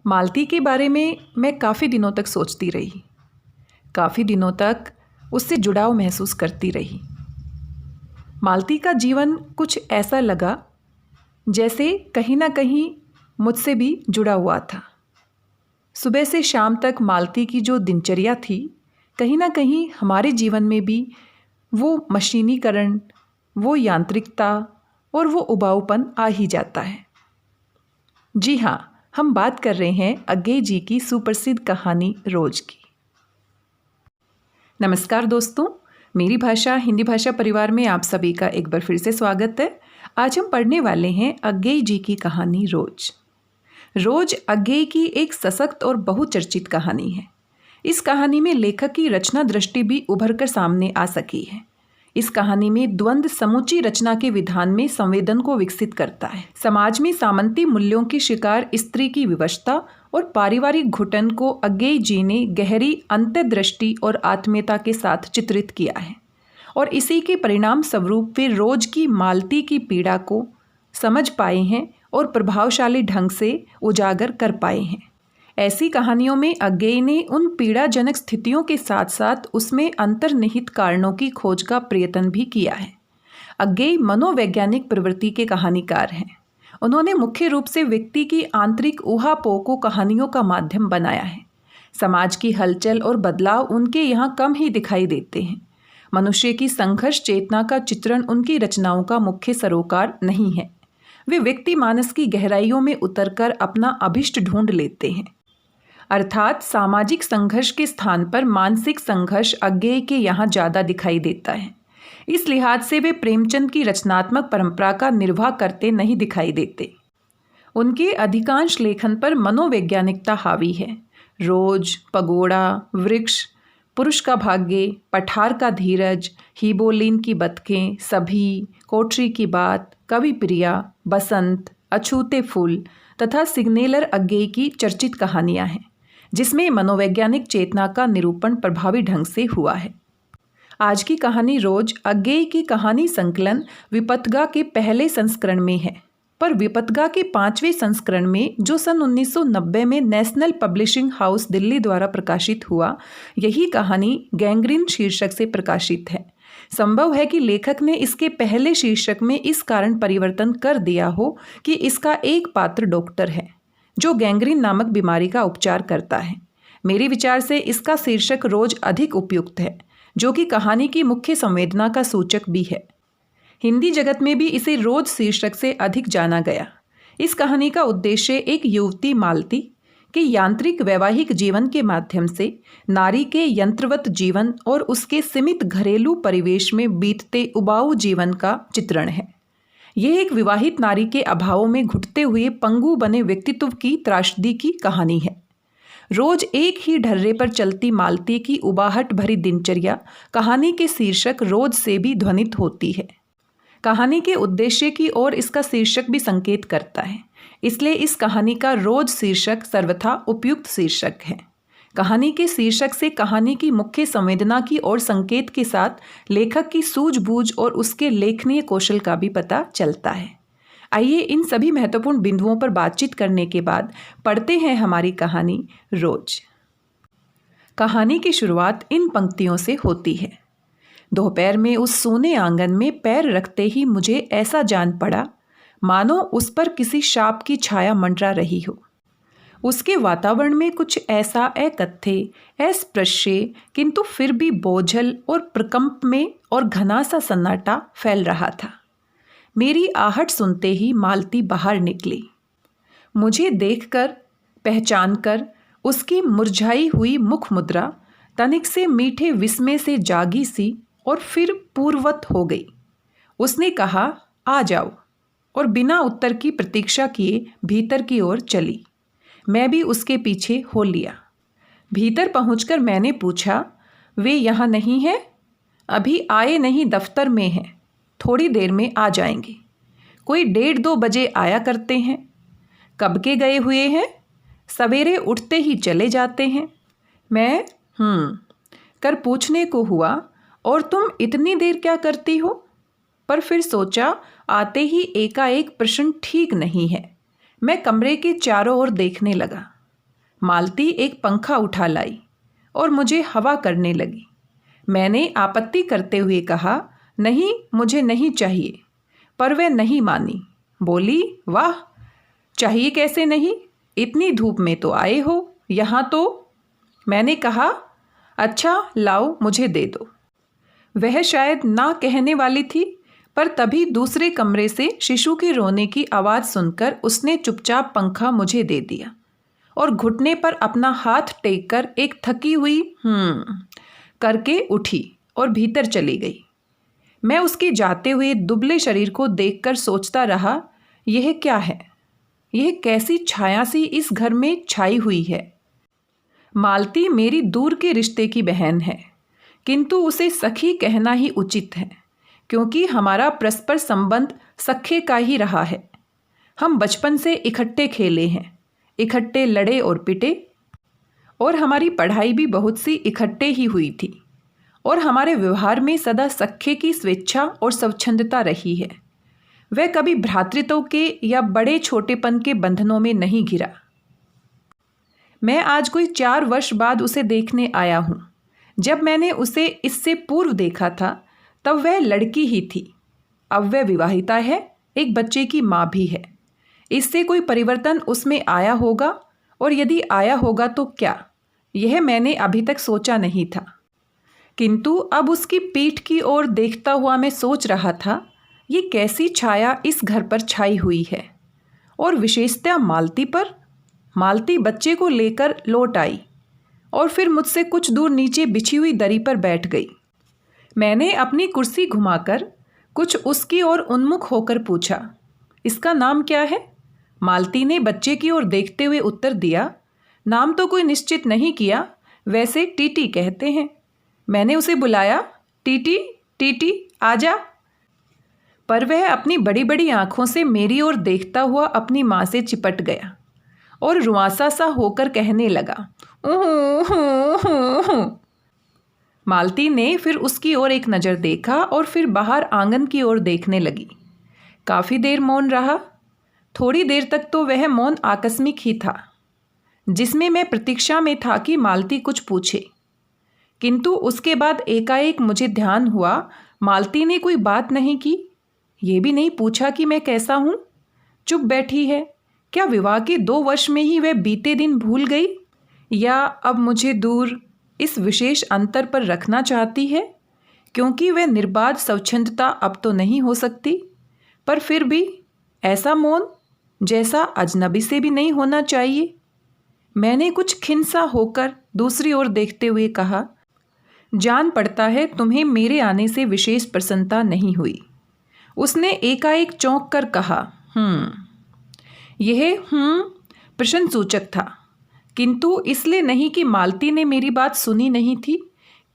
मालती के बारे में मैं काफ़ी दिनों तक सोचती रही। काफ़ी दिनों तक उससे जुड़ाव महसूस करती रही। मालती का जीवन कुछ ऐसा लगा जैसे कहीं ना कहीं मुझसे भी जुड़ा हुआ था। सुबह से शाम तक मालती की जो दिनचर्या थी, कहीं ना कहीं हमारे जीवन में भी वो मशीनीकरण, वो यांत्रिकता और वो उबाऊपन आ ही जाता है। जी हाँ, हम बात कर रहे हैं अज्ञेय जी की सुप्रसिद्ध कहानी रोज की। नमस्कार दोस्तों, मेरी भाषा हिंदी भाषा परिवार में आप सभी का एक बार फिर से स्वागत है। आज हम पढ़ने वाले हैं अज्ञेय जी की कहानी रोज। रोज अज्ञेय की एक सशक्त और बहुचर्चित कहानी है। इस कहानी में लेखक की रचना दृष्टि भी उभर कर सामने आ सकी है। इस कहानी में द्वंद्व समूची रचना के विधान में संवेदन को विकसित करता है। समाज में सामंती मूल्यों की शिकार स्त्री की विवशता और पारिवारिक घुटन को अज्ञेय जी ने गहरी अंतर्दृष्टि और आत्मीयता के साथ चित्रित किया है और इसी के परिणाम स्वरूप वे रोज की मालती की पीड़ा को समझ पाए हैं और प्रभावशाली ढंग से उजागर कर पाए हैं। ऐसी कहानियों में अज्ञेय ने उन पीड़ाजनक स्थितियों के साथ साथ उसमें अंतर्निहित कारणों की खोज का प्रयत्न भी किया है। अज्ञेय मनोवैज्ञानिक प्रवृत्ति के कहानीकार हैं। उन्होंने मुख्य रूप से व्यक्ति की आंतरिक ऊहापोह को कहानियों का माध्यम बनाया है। समाज की हलचल और बदलाव उनके यहाँ कम ही दिखाई देते हैं। मनुष्य की संघर्ष चेतना का चित्रण उनकी रचनाओं का मुख्य सरोकार नहीं है। वे व्यक्ति मानस की गहराइयों में उतरकर अपना अभिष्ट ढूंढ लेते हैं। अर्थात सामाजिक संघर्ष के स्थान पर मानसिक संघर्ष अज्ञेय के यहाँ ज़्यादा दिखाई देता है। इस लिहाज से वे प्रेमचंद की रचनात्मक परंपरा का निर्वाह करते नहीं दिखाई देते। उनके अधिकांश लेखन पर मनोवैज्ञानिकता हावी है। रोज, पगोड़ा, वृक्ष, पुरुष का भाग्य, पठार का धीरज, हिबोलीन की बतखें, सभी, कोठरी की बात, कवि प्रिया, बसंत, अछूते फूल तथा सिग्नेलर अज्ञेय की चर्चित कहानियां हैं, जिसमें मनोवैज्ञानिक चेतना का निरूपण प्रभावी ढंग से हुआ है। आज की कहानी रोज अज्ञेय की कहानी संकलन विपथगा के पहले संस्करण में है, पर विपथगा के 5वें संस्करण में जो सन 1990 में नेशनल पब्लिशिंग हाउस दिल्ली द्वारा प्रकाशित हुआ, यही कहानी गैंग्रीन शीर्षक से प्रकाशित है। संभव है कि लेखक ने इसके पहले शीर्षक में इस कारण परिवर्तन कर दिया हो कि इसका एक पात्र डॉक्टर है जो गैंग्रीन नामक बीमारी का उपचार करता है। मेरे विचार से इसका शीर्षक रोज अधिक उपयुक्त है, जो कि कहानी की मुख्य संवेदना का सूचक भी है। हिंदी जगत में भी इसे रोज शीर्षक से अधिक जाना गया। इस कहानी का उद्देश्य एक युवती मालती के यांत्रिक वैवाहिक जीवन के माध्यम से नारी के यंत्रवत जीवन और उसके सीमित घरेलू परिवेश में बीतते उबाऊ जीवन का चित्रण है। यह एक विवाहित नारी के अभावों में घुटते हुए पंगु बने व्यक्तित्व की त्रासदी की कहानी है। रोज एक ही ढर्रे पर चलती मालती की उबाहट भरी दिनचर्या कहानी के शीर्षक रोज से भी ध्वनित होती है। कहानी के उद्देश्य की ओर इसका शीर्षक भी संकेत करता है, इसलिए इस कहानी का रोज शीर्षक सर्वथा उपयुक्त शीर्षक है। कहानी के शीर्षक से कहानी की मुख्य संवेदना की ओर संकेत के साथ लेखक की सूझबूझ और उसके लेखनीय कौशल का भी पता चलता है। आइए इन सभी महत्वपूर्ण बिंदुओं पर बातचीत करने के बाद पढ़ते हैं हमारी कहानी रोज। कहानी की शुरुआत इन पंक्तियों से होती है। दोपहर में उस सोने आंगन में पैर रखते ही मुझे ऐसा जान पड़ा मानो उस पर किसी शाप की छाया मंडरा रही हो। उसके वातावरण में कुछ ऐसा अकथ्य, अस्पृश्य किंतु फिर भी बोझल और प्रकंप में और घना सा सन्नाटा फैल रहा था। मेरी आहट सुनते ही मालती बाहर निकली। मुझे देखकर, पहचानकर उसकी मुरझाई हुई मुख मुद्रा तनिक से मीठे विस्मय से जागी सी और फिर पूर्ववत हो गई। उसने कहा, आ जाओ, और बिना उत्तर की प्रतीक्षा किए भीतर की ओर चली। मैं भी उसके पीछे हो लिया। भीतर पहुंचकर मैंने पूछा, वे यहाँ नहीं हैं? अभी आए नहीं, दफ्तर में हैं, थोड़ी देर में आ जाएंगे। कोई 1:30-2 बजे आया करते हैं। कब के गए हुए हैं? सवेरे उठते ही चले जाते हैं। मैं कर पूछने को हुआ, और तुम इतनी देर क्या करती हो? पर फिर सोचा, आते ही एकाएक प्रश्न ठीक नहीं है। मैं कमरे के चारों ओर देखने लगा। मालती एक पंखा उठा लाई और मुझे हवा करने लगी। मैंने आपत्ति करते हुए कहा, नहीं, मुझे नहीं चाहिए, पर वह नहीं मानी। बोली, वाह, चाहिए कैसे नहीं, इतनी धूप में तो आए हो यहाँ तो। मैंने कहा, अच्छा लाओ, मुझे दे दो। वह शायद ना कहने वाली थी, पर तभी दूसरे कमरे से शिशु के रोने की आवाज़ सुनकर उसने चुपचाप पंखा मुझे दे दिया और घुटने पर अपना हाथ टेक कर एक थकी हुई करके उठी और भीतर चली गई। मैं उसके जाते हुए दुबले शरीर को देखकर सोचता रहा, यह क्या है, यह कैसी छाया सी इस घर में छाई हुई है। मालती मेरी दूर के रिश्ते की बहन है, किंतु उसे सखी कहना ही उचित है, क्योंकि हमारा परस्पर संबंध सखे का ही रहा है। हम बचपन से इकट्ठे खेले हैं, इकट्ठे लड़े और पिटे, और हमारी पढ़ाई भी बहुत सी इकट्ठे ही हुई थी, और हमारे व्यवहार में सदा सखे की स्वेच्छा और स्वच्छंदता रही है। वह कभी भ्रातृत्व के या बड़े छोटेपन के बंधनों में नहीं घिरा। मैं आज कोई 4 वर्ष बाद उसे देखने आया हूँ। जब मैंने उसे इससे पूर्व देखा था तब वह लड़की ही थी। अब वह विवाहिता है, एक बच्चे की माँ भी है। इससे कोई परिवर्तन उसमें आया होगा, और यदि आया होगा तो क्या, यह मैंने अभी तक सोचा नहीं था। किंतु अब उसकी पीठ की ओर देखता हुआ मैं सोच रहा था, ये कैसी छाया इस घर पर छाई हुई है, और विशेषतः मालती पर। मालती बच्चे को लेकर लौट आई और फिर मुझसे कुछ दूर नीचे बिछी हुई दरी पर बैठ गई। मैंने अपनी कुर्सी घुमाकर कुछ उसकी ओर उन्मुख होकर पूछा, इसका नाम क्या है? मालती ने बच्चे की ओर देखते हुए उत्तर दिया, नाम तो कोई निश्चित नहीं किया, वैसे टीटी कहते हैं। मैंने उसे बुलाया, टीटी, टीटी, आजा। पर वह अपनी बड़ी बड़ी आंखों से मेरी ओर देखता हुआ अपनी माँ से चिपट गया और रुआंसा सा होकर कहने लगा, मालती ने फिर उसकी ओर एक नज़र देखा और फिर बाहर आंगन की ओर देखने लगी। काफ़ी देर मौन रहा। थोड़ी देर तक तो वह मौन आकस्मिक ही था, जिसमें मैं प्रतीक्षा में था कि मालती कुछ पूछे। किंतु उसके बाद एकाएक मुझे ध्यान हुआ, मालती ने कोई बात नहीं की, ये भी नहीं पूछा कि मैं कैसा हूँ। चुप बैठी है। क्या विवाह के 2 वर्ष में ही वह बीते दिन भूल गई, या अब मुझे दूर इस विशेष अंतर पर रखना चाहती है, क्योंकि वह निर्बाध स्वच्छंदता अब तो नहीं हो सकती, पर फिर भी ऐसा मौन जैसा अजनबी से भी नहीं होना चाहिए। मैंने कुछ खिन्सा होकर दूसरी ओर देखते हुए कहा, जान पड़ता है तुम्हें मेरे आने से विशेष प्रसन्नता नहीं हुई। उसने एकाएक चौंक कर कहा, यह प्रश्नसूचक था, किंतु इसलिए नहीं कि मालती ने मेरी बात सुनी नहीं थी,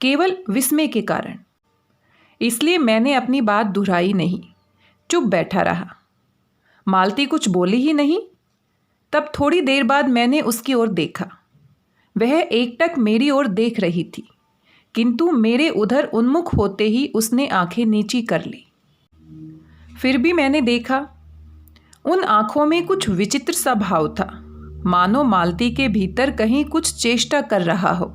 केवल विस्मय के कारण। इसलिए मैंने अपनी बात दोहराई नहीं, चुप बैठा रहा। मालती कुछ बोली ही नहीं। तब थोड़ी देर बाद मैंने उसकी ओर देखा। वह एकटक मेरी ओर देख रही थी, किंतु मेरे उधर उन्मुख होते ही उसने आंखें नीची कर ली। फिर भी मैंने देखा, उन आंखों में कुछ विचित्र सा भाव था, मानो मालती के भीतर कहीं कुछ चेष्टा कर रहा हो,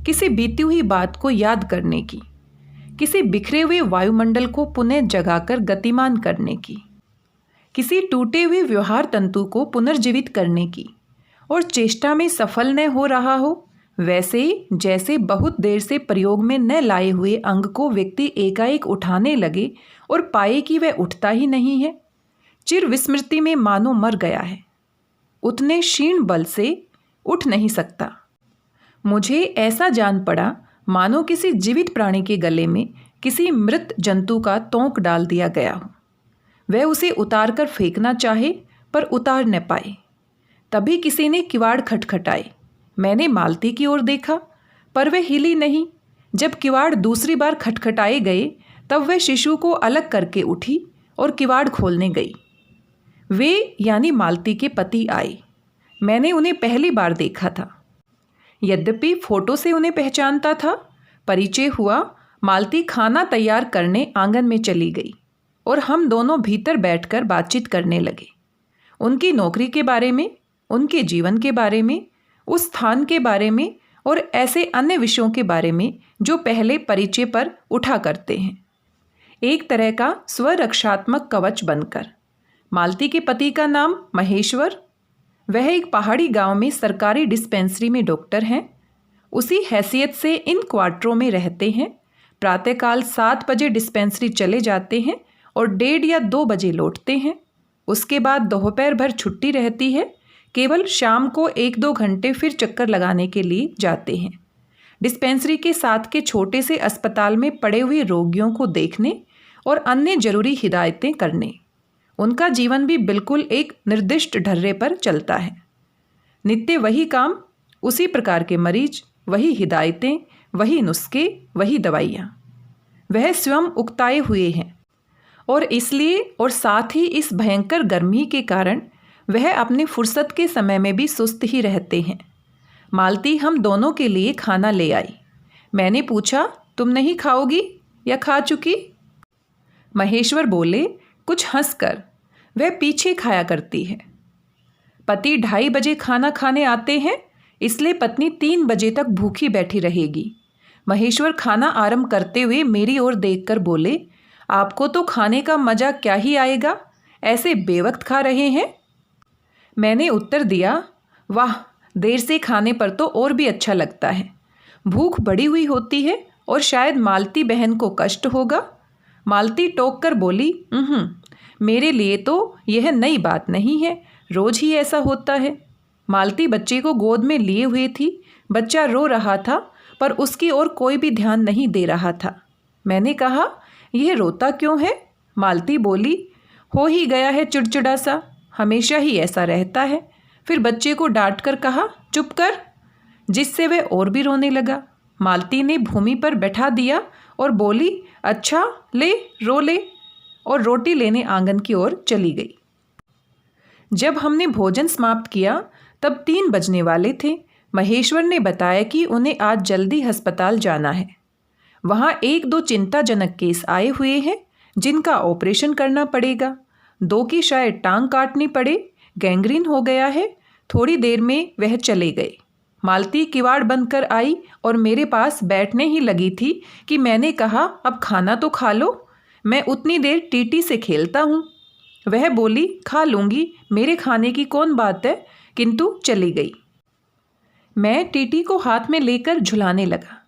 किसी बीती हुई बात को याद करने की, किसी बिखरे हुए वायुमंडल को पुनः जगाकर गतिमान करने की, किसी टूटे हुए व्यवहार तंतु को पुनर्जीवित करने की, और चेष्टा में सफल न हो रहा हो, वैसे जैसे बहुत देर से प्रयोग में न लाए हुए अंग को व्यक्ति एकाएक उठाने लगे और पाए कि वह उठता ही नहीं है, चिर विस्मृति में मानो मर गया है, उतने क्षीण बल से उठ नहीं सकता। मुझे ऐसा जान पड़ा मानो किसी जीवित प्राणी के गले में किसी मृत जंतु का तोंक डाल दिया गया हो। वह उसे उतार कर फेंकना चाहे पर उतार न पाए। तभी किसी ने किवाड़ खटखटाए। मैंने मालती की ओर देखा, पर वह हिली नहीं। जब किवाड़ दूसरी बार खटखटाए गए तब वह शिशु को अलग करके उठी और किवाड़ खोलने गई। वे यानी मालती के पति आए। मैंने उन्हें पहली बार देखा था, यद्यपि फोटो से उन्हें पहचानता था। परिचय हुआ। मालती खाना तैयार करने आंगन में चली गई और हम दोनों भीतर बैठकर बातचीत करने लगे, उनकी नौकरी के बारे में, उनके जीवन के बारे में, उस स्थान के बारे में और ऐसे अन्य विषयों के बारे में जो पहले परिचय पर उठा करते हैं, एक तरह का स्वरक्षात्मक कवच बनकर। मालती के पति का नाम महेश्वर, वह एक पहाड़ी गांव में सरकारी डिस्पेंसरी में डॉक्टर हैं। उसी हैसियत से इन क्वार्टरों में रहते हैं। प्रातःकाल 7 बजे डिस्पेंसरी चले जाते हैं और 1:30 या 2 बजे लौटते हैं। उसके बाद दोपहर भर छुट्टी रहती है। केवल शाम को 1-2 घंटे फिर चक्कर लगाने के लिए जाते हैं, डिस्पेंसरी के साथ के छोटे से अस्पताल में पड़े हुए रोगियों को देखने और अन्य जरूरी हिदायतें करने। उनका जीवन भी बिल्कुल एक निर्दिष्ट ढर्रे पर चलता है। नित्य वही काम, उसी प्रकार के मरीज, वही हिदायतें, वही नुस्खे, वही दवाइयाँ। वह स्वयं उकताए हुए हैं और इसलिए और साथ ही इस भयंकर गर्मी के कारण वह अपनी फुर्सत के समय में भी सुस्त ही रहते हैं। मालती हम दोनों के लिए खाना ले आई। मैंने पूछा, तुम नहीं खाओगी या खा चुकी? महेश्वर बोले कुछ हंसकर, वह पीछे खाया करती है। पति 2:30 बजे खाना खाने आते हैं, इसलिए पत्नी 3 बजे तक भूखी बैठी रहेगी। महेश्वर खाना आरंभ करते हुए मेरी ओर देखकर बोले, आपको तो खाने का मजा क्या ही आएगा, ऐसे बेवक्त खा रहे हैं। मैंने उत्तर दिया, वाह, देर से खाने पर तो और भी अच्छा लगता है। भूख बढ़ी हुई होती है और शायद मालती बहन को कष्ट होगा। मालती टोक कर बोली, मेरे लिए तो यह नई बात नहीं है, रोज ही ऐसा होता है। मालती बच्चे को गोद में लिए हुए थी। बच्चा रो रहा था पर उसकी ओर कोई भी ध्यान नहीं दे रहा था। मैंने कहा, यह रोता क्यों है? मालती बोली, हो ही गया है चिड़चिड़ा सा, हमेशा ही ऐसा रहता है। फिर बच्चे को डांट कर कहा, चुप कर, जिससे वह और भी रोने लगा। मालती ने भूमि पर बैठा दिया और बोली, अच्छा ले, रो ले, और रोटी लेने आंगन की ओर चली गई। जब हमने भोजन समाप्त किया तब 3 बजने वाले थे। महेश्वर ने बताया कि उन्हें आज जल्दी अस्पताल जाना है। वहाँ 1-2 चिंताजनक केस आए हुए हैं जिनका ऑपरेशन करना पड़ेगा। 2 की शायद टांग काटनी पड़े, गैंग्रीन हो गया है। थोड़ी देर में वह चले गए। मालती किवाड़ बंद कर आई और मेरे पास बैठने ही लगी थी कि मैंने कहा, अब खाना तो खा लो, मैं उतनी देर टीटी से खेलता हूँ। वह बोली, खा लूँगी, मेरे खाने की कौन बात है, किंतु चली गई। मैं टीटी को हाथ में लेकर झुलाने लगा,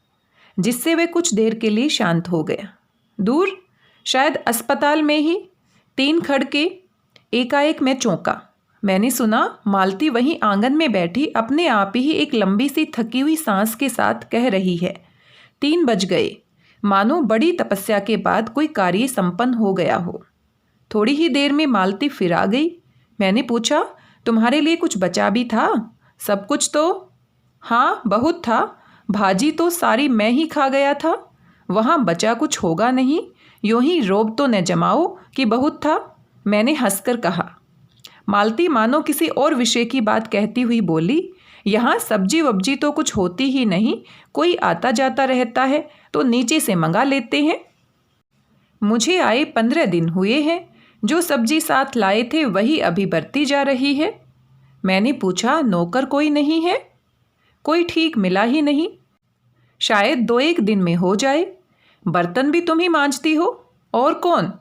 जिससे वह कुछ देर के लिए शांत हो गया। दूर, शायद अस्पताल में ही, 3 खड़के। एकाएक मैं चौंका। मैंने सुना मालती वहीं आंगन में बैठी अपने आप ही एक लंबी सी थकी हुई सांस के साथ कह रही है, 3 बज गए, मानो बड़ी तपस्या के बाद कोई कार्य संपन्न हो गया हो। थोड़ी ही देर में मालती फिर आ गई। मैंने पूछा, तुम्हारे लिए कुछ बचा भी था? सब कुछ तो? हाँ, बहुत था। भाजी तो सारी मैं ही खा गया था। वहाँ बचा कुछ होगा नहीं, यूं ही रोब तो न जमाओ कि बहुत था, मैंने हंसकर कहा। मालती मानो किसी और विषय की बात कहती हुई बोली, यहाँ सब्जी वब्जी तो कुछ होती ही नहीं, कोई आता जाता रहता है तो नीचे से मंगा लेते हैं। मुझे आए 15 दिन हुए हैं, जो सब्जी साथ लाए थे वही अभी बरती जा रही है। मैंने पूछा, नौकर कोई नहीं है? कोई ठीक मिला ही नहीं, शायद 2-1 दिन में हो जाए। बर्तन भी तुम ही मांजती हो? और कौन?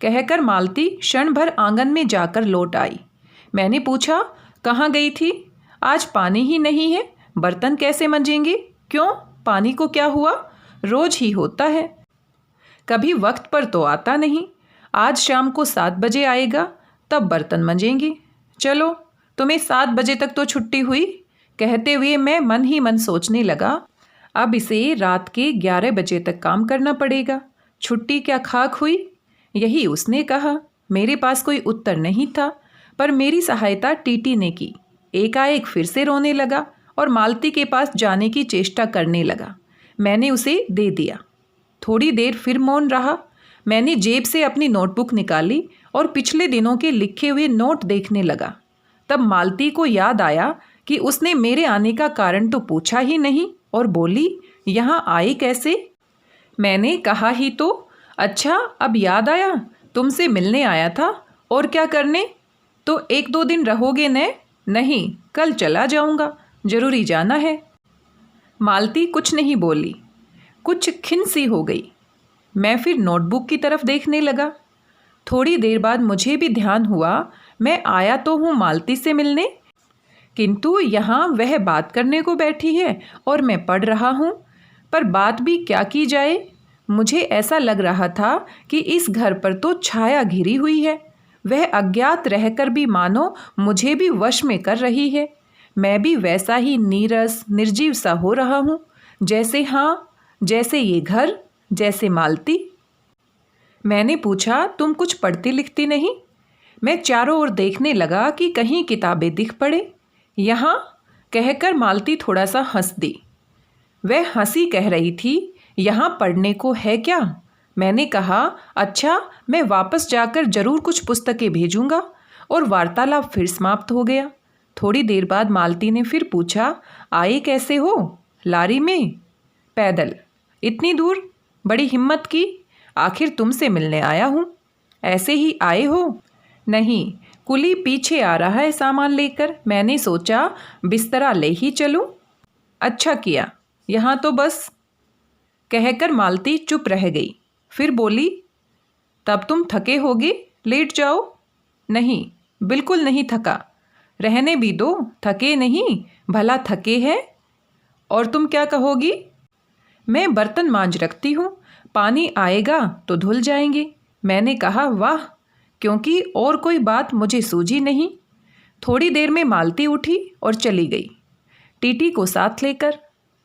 कहकर मालती क्षण भर आंगन में जाकर लौट आई। मैंने पूछा, कहाँ गई थी? आज पानी ही नहीं है, बर्तन कैसे मंजेंगे? क्यों, पानी को क्या हुआ? रोज ही होता है, कभी वक्त पर तो आता नहीं। आज शाम को 7 बजे आएगा, तब बर्तन मंजेंगे। चलो, तुम्हें 7 बजे तक तो छुट्टी हुई। कहते हुए मैं मन ही मन सोचने लगा, अब इसे रात के 11 बजे तक काम करना पड़ेगा। छुट्टी क्या खाक हुई? यही उसने कहा। मेरे पास कोई उत्तर नहीं था, पर मेरी सहायता टीटी ने की। एकाएक फिर से रोने लगा और मालती के पास जाने की चेष्टा करने लगा। मैंने उसे दे दिया। थोड़ी देर फिर मौन रहा। मैंने जेब से अपनी नोटबुक निकाली और पिछले दिनों के लिखे हुए नोट देखने लगा। तब मालती को याद आया कि उसने मेरे आने का कारण तो पूछा ही नहीं और बोली, यहाँ आए कैसे? मैंने कहा ही तो। अच्छा, अब याद आया, तुमसे मिलने आया था। और क्या करने? तो 1-2 दिन रहोगे न? नहीं, कल चला जाऊँगा। जरूरी जाना है। मालती कुछ नहीं बोली, कुछ खिन्न सी हो गई। मैं फिर नोटबुक की तरफ देखने लगा। थोड़ी देर बाद मुझे भी ध्यान हुआ, मैं आया तो हूँ मालती से मिलने, किंतु यहाँ वह बात करने को बैठी है और मैं पढ़ रहा हूँ। पर बात भी क्या की जाए। मुझे ऐसा लग रहा था कि इस घर पर तो छाया घिरी हुई है। वह अज्ञात रहकर भी मानो मुझे भी वश में कर रही है। मैं भी वैसा ही नीरस निर्जीव सा हो रहा हूँ, जैसे ये घर, जैसे मालती। मैंने पूछा, तुम कुछ पढ़ती लिखती नहीं? मैं चारों ओर देखने लगा कि कहीं किताबें दिख पड़े। यहाँ कहकर मालती थोड़ा सा हंस दी। वह हंसी कह रही थी, यहाँ पढ़ने को है क्या? मैंने कहा, अच्छा, मैं वापस जाकर जरूर कुछ पुस्तकें भेजूंगा। और वार्तालाप फिर समाप्त हो गया। थोड़ी देर बाद मालती ने फिर पूछा, आए कैसे हो? लारी में? पैदल? इतनी दूर? बड़ी हिम्मत की। आखिर तुमसे मिलने आया हूँ। ऐसे ही आए हो? नहीं, कुली पीछे आ रहा है सामान लेकर। मैंने सोचा बिस्तरा ले ही चलूँ। अच्छा किया, यहाँ तो बस। कहकर मालती चुप रह गई। फिर बोली, तब तुम थके होगे, लेट जाओ। नहीं, बिल्कुल नहीं थका। रहने भी दो, थके नहीं, भला थके हैं। और तुम क्या कहोगी? मैं बर्तन मांज रखती हूँ, पानी आएगा तो धुल जाएंगे। मैंने कहा, वाह, क्योंकि और कोई बात मुझे सूझी नहीं। थोड़ी देर में मालती उठी और चली गई, टीटी को साथ लेकर।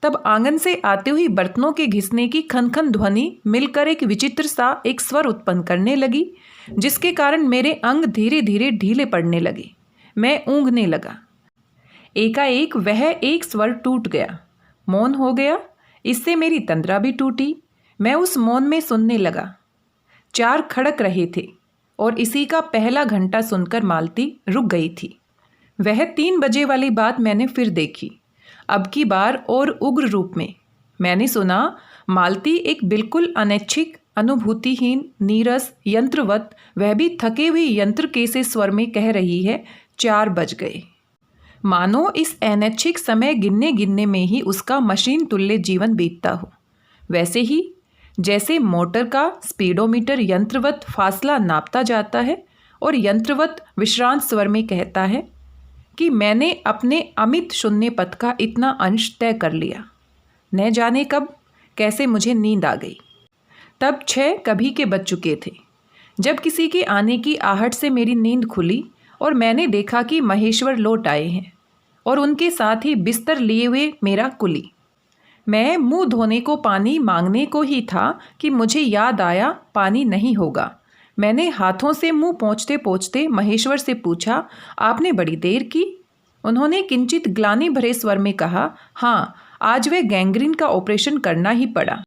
तब आंगन से आते हुए बर्तनों के घिसने की खनखन ध्वनि मिलकर एक विचित्र सा एक स्वर उत्पन्न करने लगी, जिसके कारण मेरे अंग धीरे धीरे ढीले पड़ने लगे। मैं ऊँघने लगा। एकाएक वह एक स्वर टूट गया, मौन हो गया। इससे मेरी तंद्रा भी टूटी। मैं उस मौन में सुनने लगा। 4 खड़क रहे थे और इसी का पहला घंटा सुनकर मालती रुक गई थी। वह 3 बजे वाली बात मैंने फिर देखी, अब की बार और उग्र रूप में। मैंने सुना मालती एक बिल्कुल अनैच्छिक, अनुभूतिहीन, नीरस, यंत्रवत, वह भी थके हुए यंत्र के से स्वर में कह रही है, 4 बज गए। मानो इस अनैच्छिक समय गिनने गिनने में ही उसका मशीन तुल्य जीवन बीतता हो। वैसे ही जैसे मोटर का स्पीडोमीटर यंत्रवत फासला नापता जाता है और यंत्रवत विश्रांत स्वर में कहता है कि मैंने अपने अमित शून्य पथ का इतना अंश तय कर लिया। न जाने कब कैसे मुझे नींद आ गई। तब 6 कभी के बज चुके थे जब किसी के आने की आहट से मेरी नींद खुली और मैंने देखा कि महेश्वर लौट आए हैं और उनके साथ ही बिस्तर लिए हुए मेरा कुली। मैं मुंह धोने को पानी मांगने को ही था कि मुझे याद आया पानी नहीं होगा। मैंने हाथों से मुंह पोंछते पोंछते महेश्वर से पूछा, आपने बड़ी देर की? उन्होंने किंचित ग्लानि भरे स्वर में कहा, हाँ, आज वह गैंग्रीन का ऑपरेशन करना ही पड़ा।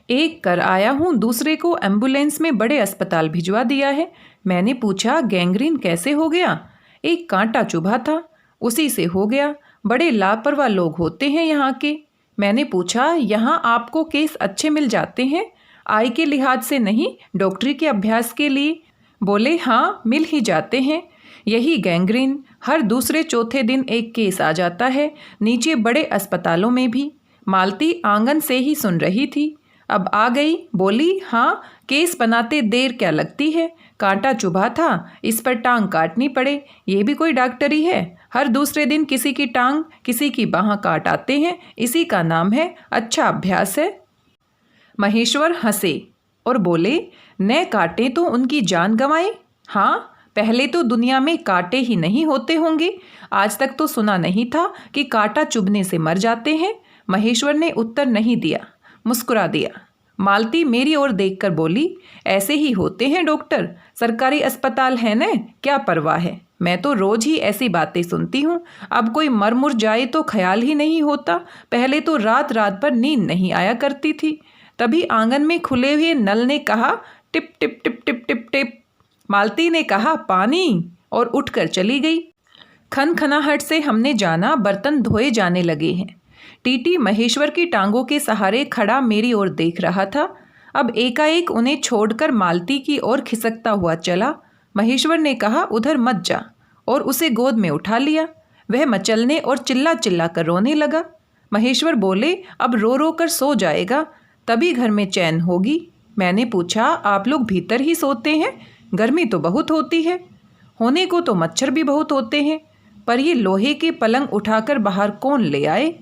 एक कर आया हूँ, दूसरे को एम्बुलेंस में बड़े अस्पताल भिजवा दिया है। मैंने पूछा, गैंग्रीन कैसे हो गया? एक कांटा चुभा था, उसी से हो गया। बड़े लापरवाह लोग होते हैं यहाँ के। मैंने पूछा, यहाँ आपको केस अच्छे मिल जाते हैं? आय के लिहाज से नहीं, डॉक्टरी के अभ्यास के लिए? बोले, हाँ, मिल ही जाते हैं। यही गैंग्रीन, हर दूसरे चौथे दिन एक केस आ जाता है, नीचे बड़े अस्पतालों में भी। मालती आंगन से ही सुन रही थी, अब आ गई। बोली, हाँ, केस बनाते देर क्या लगती है? कांटा चुभा था, इस पर टांग काटनी पड़े, ये भी कोई डॉक्टरी है? हर दूसरे दिन किसी की टांग, किसी की बाह काट आते हैं, इसी का नाम है अच्छा अभ्यास है। महेश्वर हंसे और बोले, न काटे तो उनकी जान गंवाए। हाँ, पहले तो दुनिया में कांटे ही नहीं होते होंगे, आज तक तो सुना नहीं था कि कांटा चुभने से मर जाते हैं। महेश्वर ने उत्तर नहीं दिया, मुस्कुरा दिया। मालती मेरी ओर देखकर बोली, ऐसे ही होते हैं डॉक्टर, सरकारी अस्पताल है न, क्या परवाह है। मैं तो रोज ही ऐसी बातें सुनती हूँ, अब कोई मर मुर जाए तो ख्याल ही नहीं होता। पहले तो रात रात पर नींद नहीं आया करती थी। तभी आंगन में खुले हुए नल ने कहा, टिप टिप टिप टिप टिप टिप। मालती ने कहा, पानी, और उठकर चली गई। खनखनाहट से हमने जाना बर्तन धोए जाने लगे हैं। टीटी महेश्वर की टांगों के सहारे खड़ा मेरी ओर देख रहा था। अब एकाएक उन्हें छोड़कर मालती की ओर खिसकता हुआ चला। महेश्वर ने कहा, उधर मत जा, और उसे गोद में उठा लिया। वह मचलने और चिल्ला चिल्ला कर रोने लगा। महेश्वर बोले, अब रो रो कर सो जाएगा, तभी घर में चैन होगी। मैंने पूछा, आप लोग भीतर ही सोते हैं? गर्मी तो बहुत होती है। होने को तो मच्छर भी बहुत होते हैं, पर ये लोहे के पलंग उठाकर बाहर कौन ले आए?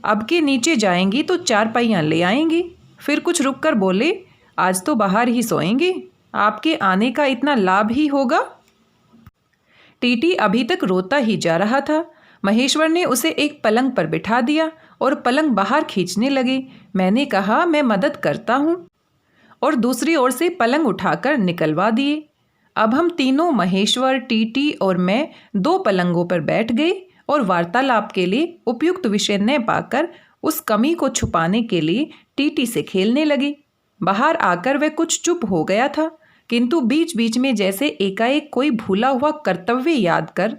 अब के नीचे जाएंगी तो 4 पहियाँ ले आएंगी। फिर कुछ रुक कर बोले, आज तो बाहर ही सोएंगे, आपके आने का इतना लाभ ही होगा। टीटी अभी तक रोता ही जा रहा था। महेश्वर ने उसे एक पलंग पर बिठा दिया और पलंग बाहर खींचने लगे। मैंने कहा, मैं मदद करता हूँ, और दूसरी ओर से पलंग उठाकर निकलवा दिए। अब हम तीनों, महेश्वर, टीटी और मैं, 2 पलंगों पर बैठ गए और वार्तालाप के लिए उपयुक्त विषय न पाकर उस कमी को छुपाने के लिए टीटी से खेलने लगे। बाहर आकर वह कुछ चुप हो गया था, किंतु बीच बीच में जैसे एकाएक कोई भूला हुआ कर्तव्य याद कर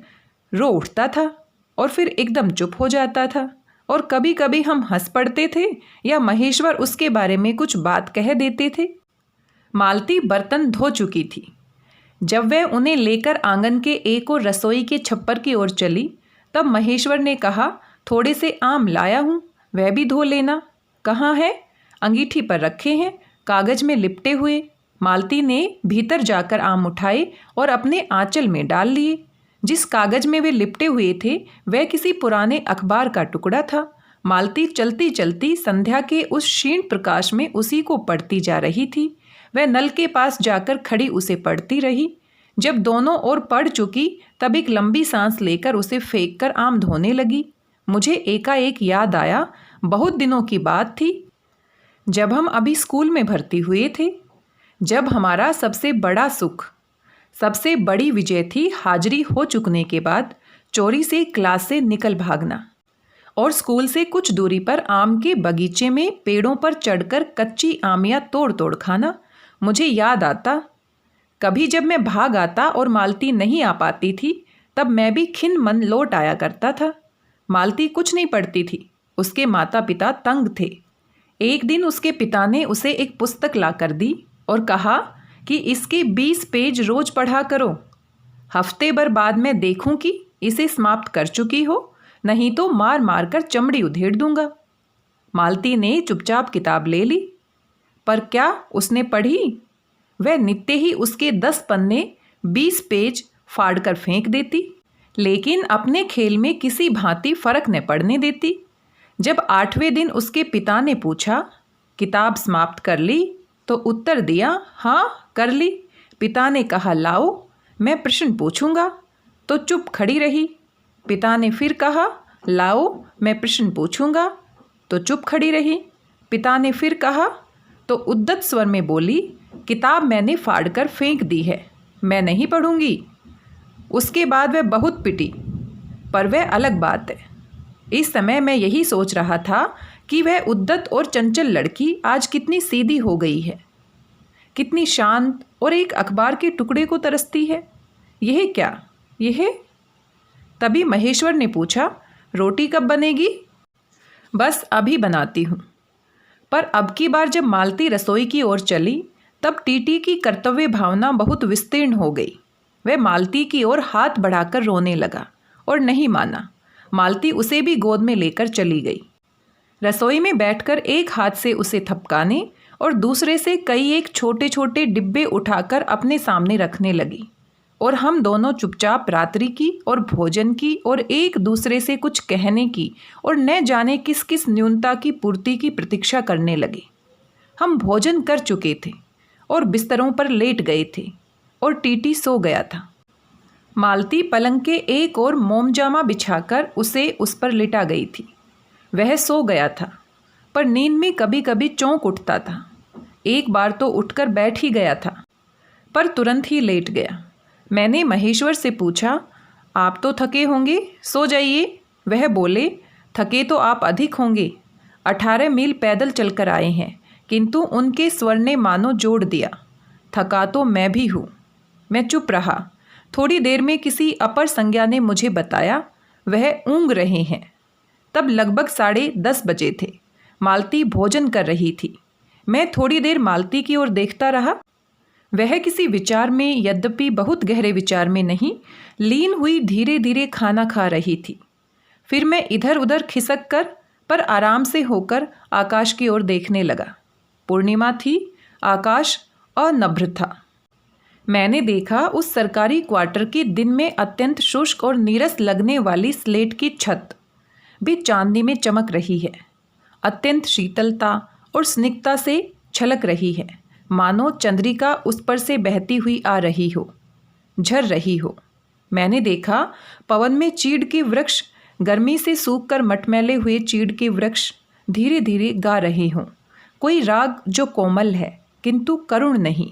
रो उठता था और फिर एकदम चुप हो जाता था। और कभी कभी हम हंस पड़ते थे या महेश्वर उसके बारे में कुछ बात कह देते थे। मालती बर्तन धो चुकी थी। जब वह उन्हें लेकर आंगन के एक और रसोई के छप्पर की ओर चली, तब महेश्वर ने कहा, थोड़े से आम लाया हूँ, वह भी धो लेना। कहाँ है? अंगीठी पर रखे हैं, कागज में लिपटे हुए। मालती ने भीतर जाकर आम उठाए और अपने आंचल में डाल लिए। जिस कागज में वे लिपटे हुए थे वह किसी पुराने अखबार का टुकड़ा था। मालती चलती चलती संध्या के उस क्षीण प्रकाश में उसी को पढ़ती जा रही थी। वह नल के पास जाकर खड़ी उसे पढ़ती रही। जब दोनों ओर पढ़ चुकी तब एक लंबी सांस लेकर उसे फेंक कर आम धोने लगी। मुझे एकाएक याद आया, बहुत दिनों की बात थी, जब हम अभी स्कूल में भर्ती हुए थे, जब हमारा सबसे बड़ा सुख, सबसे बड़ी विजय थी हाजिरी हो चुकने के बाद चोरी से क्लास से निकल भागना और स्कूल से कुछ दूरी पर आम के बगीचे में पेड़ों पर चढ़कर कच्ची आमियाँ तोड़ तोड़ खाना। मुझे याद आता, कभी जब मैं भाग आता और मालती नहीं आ पाती थी तब मैं भी खिन्न मन लौट आया करता था। मालती कुछ नहीं पढ़ती थी, उसके माता पिता तंग थे। एक दिन उसके पिता ने उसे एक पुस्तक ला कर दी और कहा कि इसके 20 पेज रोज पढ़ा करो। हफ्ते भर बाद मैं देखूं कि इसे समाप्त कर चुकी हो, नहीं तो मार मार कर चमड़ी उधेड़ दूंगा। मालती ने चुपचाप किताब ले ली, पर क्या उसने पढ़ी? वह नित्य ही उसके 10 पन्ने 20 पेज फाड़ कर फेंक देती, लेकिन अपने खेल में किसी भांति फर्क न पड़ने देती। जब 8वें दिन उसके पिता ने पूछा, किताब समाप्त कर ली? तो उत्तर दिया, हाँ कर ली। पिता ने कहा, लाओ मैं प्रश्न पूछूंगा, तो चुप खड़ी रही। पिता ने फिर कहा, लाओ मैं प्रश्न पूछूंगा, तो चुप खड़ी रही। पिता ने फिर कहा तो उद्दत स्वर में बोली, किताब मैंने फाड़ कर फेंक दी है, मैं नहीं पढ़ूंगी। उसके बाद वह बहुत पिटी, पर वह अलग बात है। इस समय मैं यही सोच रहा था कि वह उद्दत और चंचल लड़की आज कितनी सीधी हो गई है, कितनी शांत और एक अखबार के टुकड़े को तरसती है। यह क्या? यह? तभी महेश्वर ने पूछा, रोटी कब बनेगी? बस अभी बनाती हूँ। पर अब की बार जब मालती रसोई की ओर चली तब टीटी की कर्तव्य भावना बहुत विस्तीर्ण हो गई। वह मालती की ओर हाथ बढ़ाकर रोने लगा और नहीं माना। मालती उसे भी गोद में लेकर चली गई। रसोई में बैठकर एक हाथ से उसे थपकाने और दूसरे से कई एक छोटे छोटे डिब्बे उठाकर अपने सामने रखने लगी, और हम दोनों चुपचाप रात्रि की और भोजन की और एक दूसरे से कुछ कहने की और न जाने किस किस न्यूनता की पूर्ति की प्रतीक्षा करने लगे। हम भोजन कर चुके थे और बिस्तरों पर लेट गए थे और टीटी सो गया था। मालती पलंग के एक और मोमजामा बिछाकर उसे उस पर लिटा गई थी। वह सो गया था, पर नींद में कभी कभी चौंक उठता था। एक बार तो उठकर बैठ ही गया था, पर तुरंत ही लेट गया। मैंने महेश्वर से पूछा, आप तो थके होंगे, सो जाइए। वह बोले, थके तो आप अधिक होंगे, 18 मील पैदल चलकर आए हैं। किंतु उनके स्वर ने मानो जोड़ दिया, थका तो मैं भी हूँ। मैं चुप रहा। थोड़ी देर में किसी अपर संज्ञा ने मुझे बताया वह ऊँग रहे हैं। तब लगभग 10:30 बजे थे। मालती भोजन कर रही थी। मैं थोड़ी देर मालती की ओर देखता रहा। वह किसी विचार में, यद्यपि बहुत गहरे विचार में नहीं, लीन हुई धीरे धीरे खाना खा रही थी। फिर मैं इधर उधर खिसक कर पर आराम से होकर आकाश की ओर देखने लगा। पूर्णिमा थी, आकाश अनभ्र था। मैंने देखा उस सरकारी क्वार्टर की दिन में अत्यंत शुष्क और नीरस लगने वाली स्लेट की छत भी चांदनी में चमक रही है। अत्यंत शीतलता और स्निग्धता से छलक रही है, मानो चंद्रिका उस पर से बहती हुई आ रही हो, झर रही हो। मैंने देखा पवन में चीड़ के वृक्ष, गर्मी से सूख कर मटमैले हुए चीड़ के वृक्ष धीरे धीरे गा रहे हों कोई राग जो कोमल है किंतु करुण नहीं,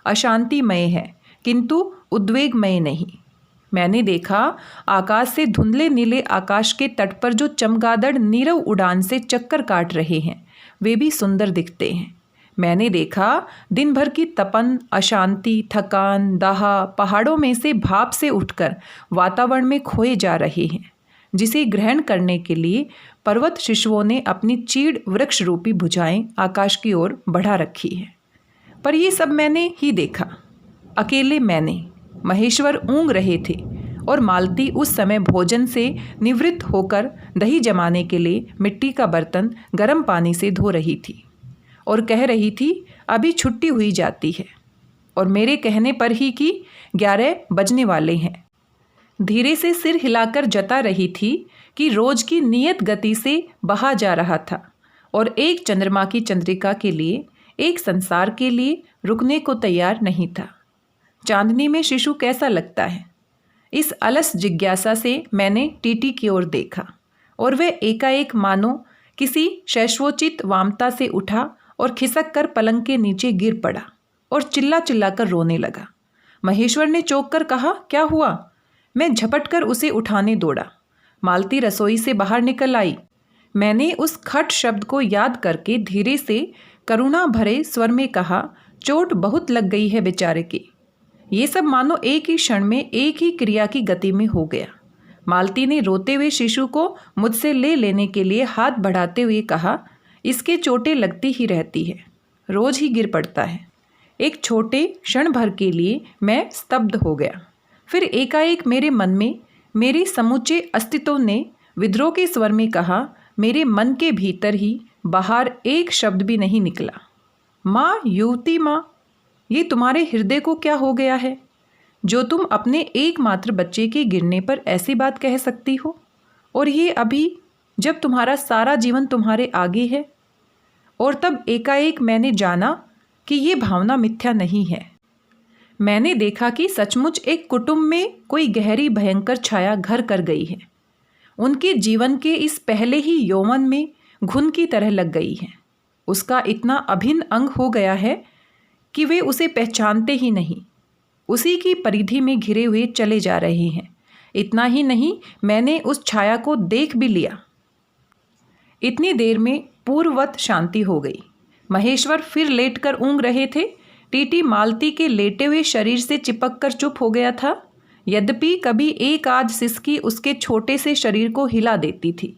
अशांतिमय है किंतु उद्वेगमय नहीं। मैंने देखा आकाश से धुंधले नीले आकाश के तट पर जो चमगादड़ नीरव उड़ान से चक्कर काट रहे हैं वे भी सुंदर दिखते हैं। मैंने देखा दिन भर की तपन, अशांति, थकान, दाह पहाड़ों में से भाप से उठकर वातावरण में खोए जा रहे हैं, जिसे ग्रहण करने के लिए पर्वत शिशुओं ने अपनी चीड़ वृक्ष रूपी भुजाएं आकाश की ओर बढ़ा रखी है। पर ये सब मैंने ही देखा, अकेले मैंने। महेश्वर ऊँग रहे थे और मालती उस समय भोजन से निवृत्त होकर दही जमाने के लिए मिट्टी का बर्तन गर्म पानी से धो रही थी और कह रही थी अभी छुट्टी हुई जाती है, और मेरे कहने पर ही कि 11 बजने वाले हैं। धीरे से सिर हिलाकर जता रही थी कि रोज की नियत गति से बहा जा रहा था और एक चंद्रमा की चंद्रिका के लिए, एक संसार के लिए रुकने को तैयार नहीं था। चांदनी में शिशु कैसा लगता है, इस अलस जिज्ञासा से मैंने टीटी की ओर देखा और वह एकाएक मानो किसी शैशवोचित वामता से उठा और खिसक कर पलंग के नीचे गिर पड़ा और चिल्ला चिल्ला कर रोने लगा। महेश्वर ने चौंक कर कहा, क्या हुआ? मैं झपट कर उसे उठाने दौड़ा। मालती रसोई से बाहर निकल आई। मैंने उस खट शब्द को याद करके धीरे से करुणा भरे स्वर में कहा, चोट बहुत लग गई है बेचारे की। ये सब मानो एक ही क्षण में एक ही क्रिया की गति में हो गया। मालती ने रोते हुए शिशु को मुझसे ले लेने के लिए हाथ बढ़ाते हुए कहा, इसके चोटें लगती ही रहती है, रोज ही गिर पड़ता है। एक छोटे क्षण भर के लिए मैं स्तब्ध हो गया। फिर एकाएक मेरे मन में, मेरे समूचे अस्तित्व ने विद्रोह के स्वर में कहा, मेरे मन के भीतर ही बाहर एक शब्द भी नहीं निकला। माँ, युवती माँ, ये तुम्हारे हृदय को क्या हो गया है जो तुम अपने एकमात्र बच्चे के गिरने पर ऐसी बात कह सकती हो, और ये अभी जब तुम्हारा सारा जीवन तुम्हारे आगे है। और तब एकाएक मैंने जाना कि ये भावना मिथ्या नहीं है। मैंने देखा कि सचमुच एक कुटुंब में कोई गहरी भयंकर छाया घर कर गई है। उनके जीवन के इस पहले ही यौवन में घुन की तरह लग गई है। उसका इतना अभिन्न अंग हो गया है कि वे उसे पहचानते ही नहीं, उसी की परिधि में घिरे हुए चले जा रहे हैं। इतना ही नहीं, मैंने उस छाया को देख भी लिया। इतनी देर में पूर्ववत शांति हो गई। महेश्वर फिर लेटकर ऊँग रहे थे। टीटी मालती के लेटे हुए शरीर से चिपक कर चुप हो गया था, यद्यपि कभी एक आध सिसकी उसके छोटे से शरीर को हिला देती थी।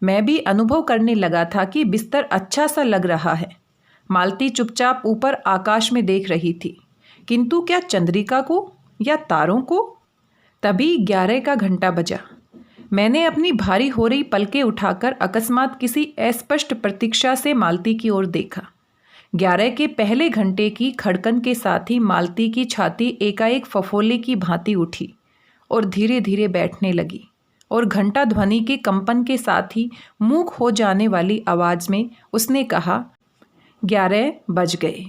मैं भी अनुभव करने लगा था कि बिस्तर अच्छा सा लग रहा है। मालती चुपचाप ऊपर आकाश में देख रही थी, किंतु क्या चंद्रिका को या तारों को? तभी 11 का घंटा बजा। मैंने अपनी भारी हो रही पलकें उठाकर अकस्मात किसी अस्पष्ट प्रतीक्षा से मालती की ओर देखा। 11 के पहले घंटे की खड़कन के साथ ही मालती की छाती एकाएक फफोले की भांति उठी और धीरे धीरे बैठने लगी, और घंटा ध्वनि के कंपन के साथ ही मूक हो जाने वाली आवाज़ में उसने कहा, 11 बज गए।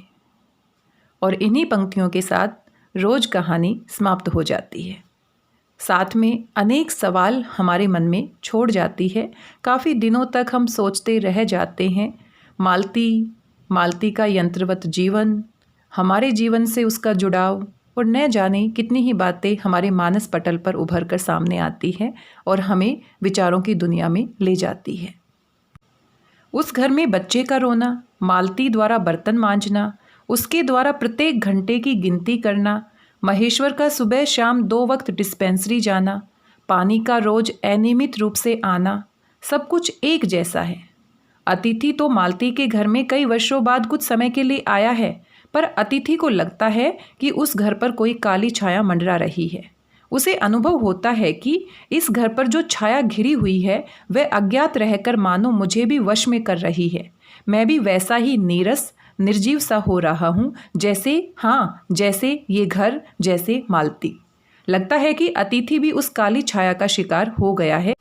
और इन्हीं पंक्तियों के साथ रोज कहानी समाप्त हो जाती है। साथ में अनेक सवाल हमारे मन में छोड़ जाती है। काफ़ी दिनों तक हम सोचते रह जाते हैं, मालती का यंत्रवत जीवन, हमारे जीवन से उसका जुड़ाव, और न जाने कितनी ही बातें हमारे मानस पटल पर उभर कर सामने आती है और हमें विचारों की दुनिया में ले जाती है। उस घर में बच्चे का रोना, मालती द्वारा बर्तन मांजना, उसके द्वारा प्रत्येक घंटे की गिनती करना, महेश्वर का सुबह शाम 2 वक्त डिस्पेंसरी जाना, पानी का रोज अनियमित रूप से आना, सब कुछ एक जैसा है। अतिथि तो मालती के घर में कई वर्षों बाद कुछ समय के लिए आया है, पर अतिथि को लगता है कि उस घर पर कोई काली छाया मंडरा रही है। उसे अनुभव होता है कि इस घर पर जो छाया घिरी हुई है वह अज्ञात रहकर मानो मुझे भी वश में कर रही है। मैं भी वैसा ही नीरस निर्जीव सा हो रहा हूँ जैसे ये घर, जैसे मालती। लगता है कि अतिथि भी उस काली छाया का शिकार हो गया है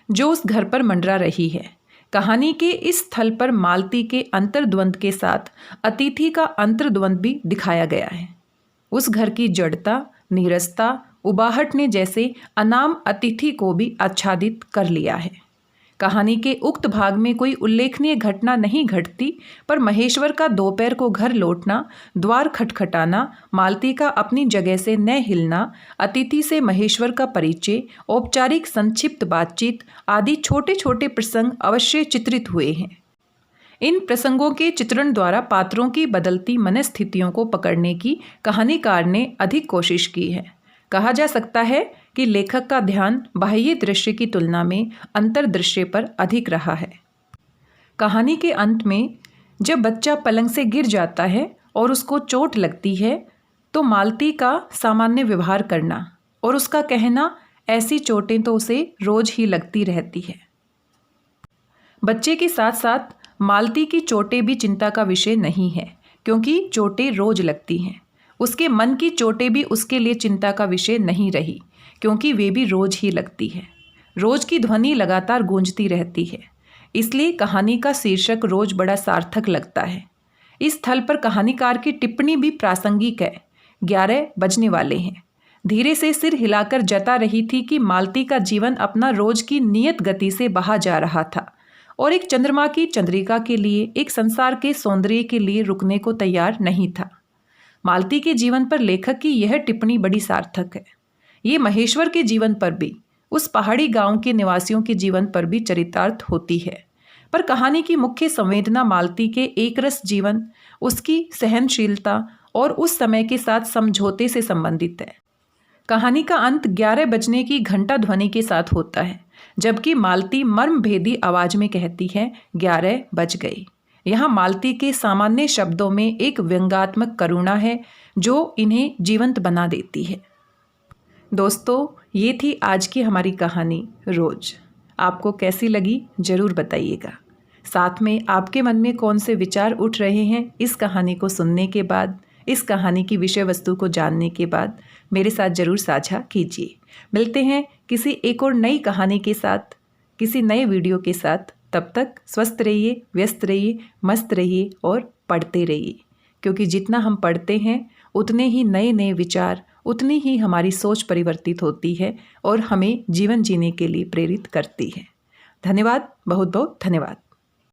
जो उस घर पर मंडरा रही है। कहानी के इस स्थल पर मालती के अंतर्द्वंद के साथ अतिथि का अंतर्द्वंद भी दिखाया गया है। उस घर की जड़ता, नीरसता, उबाहट ने जैसे अनाम अतिथि को भी आच्छादित कर लिया है। कहानी के उक्त भाग में कोई उल्लेखनीय घटना नहीं घटती, पर महेश्वर का दोपहर को घर लौटना, द्वार खटखटाना, मालती का अपनी जगह से न हिलना, अतिथि से महेश्वर का परिचय, औपचारिक संक्षिप्त बातचीत आदि छोटे छोटे प्रसंग अवश्य चित्रित हुए हैं। इन प्रसंगों के चित्रण द्वारा पात्रों की बदलती मनस्थितियों को पकड़ने की कहानीकार ने अधिक कोशिश की है। कहा जा सकता है कि लेखक का ध्यान बाह्य दृश्य की तुलना में अंतर्दृश्य पर अधिक रहा है। कहानी के अंत में जब बच्चा पलंग से गिर जाता है और उसको चोट लगती है तो मालती का सामान्य व्यवहार करना और उसका कहना ऐसी चोटें तो उसे रोज ही लगती रहती है। बच्चे के साथ साथ मालती की चोटें भी चिंता का विषय नहीं है, क्योंकि चोटें रोज लगती हैं। उसके मन की चोटें भी उसके लिए चिंता का विषय नहीं रही, क्योंकि वे भी रोज ही लगती है। रोज की ध्वनि लगातार गूंजती रहती है, इसलिए कहानी का शीर्षक रोज बड़ा सार्थक लगता है। इस स्थल पर कहानीकार की टिप्पणी भी प्रासंगिक है। 11 बजने वाले हैं। धीरे से सिर हिलाकर जता रही थी कि मालती का जीवन अपना रोज की नियत गति से बहा जा रहा था और एक चंद्रमा की चंद्रिका के लिए, एक संसार के सौंदर्य के लिए रुकने को तैयार नहीं था। मालती के जीवन पर लेखक की यह टिप्पणी बड़ी सार्थक है। ये महेश्वर के जीवन पर भी, उस पहाड़ी गांव के निवासियों के जीवन पर भी चरितार्थ होती है। पर कहानी की मुख्य संवेदना मालती के एकरस जीवन, उसकी सहनशीलता और उस समय के साथ समझौते से संबंधित है। कहानी का अंत 11 बजने की घंटा ध्वनि के साथ होता है, जबकि मालती मर्मभेदी आवाज में कहती है 11 बज गए। यहाँ मालती के सामान्य शब्दों में एक व्यंग्यात्मक करुणा है जो इन्हें जीवंत बना देती है। दोस्तों, ये थी आज की हमारी कहानी रोज। आपको कैसी लगी ज़रूर बताइएगा। साथ में आपके मन में कौन से विचार उठ रहे हैं इस कहानी को सुनने के बाद, इस कहानी की विषय वस्तु को जानने के बाद मेरे साथ ज़रूर साझा कीजिए। मिलते हैं किसी एक और नई कहानी के साथ, किसी नए वीडियो के साथ। तब तक स्वस्थ रहिए, व्यस्त रहिए, मस्त रहिए और पढ़ते रहिए, क्योंकि जितना हम पढ़ते हैं उतने ही नए नए विचार, उतनी ही हमारी सोच परिवर्तित होती है और हमें जीवन जीने के लिए प्रेरित करती है। धन्यवाद, बहुत बहुत धन्यवाद।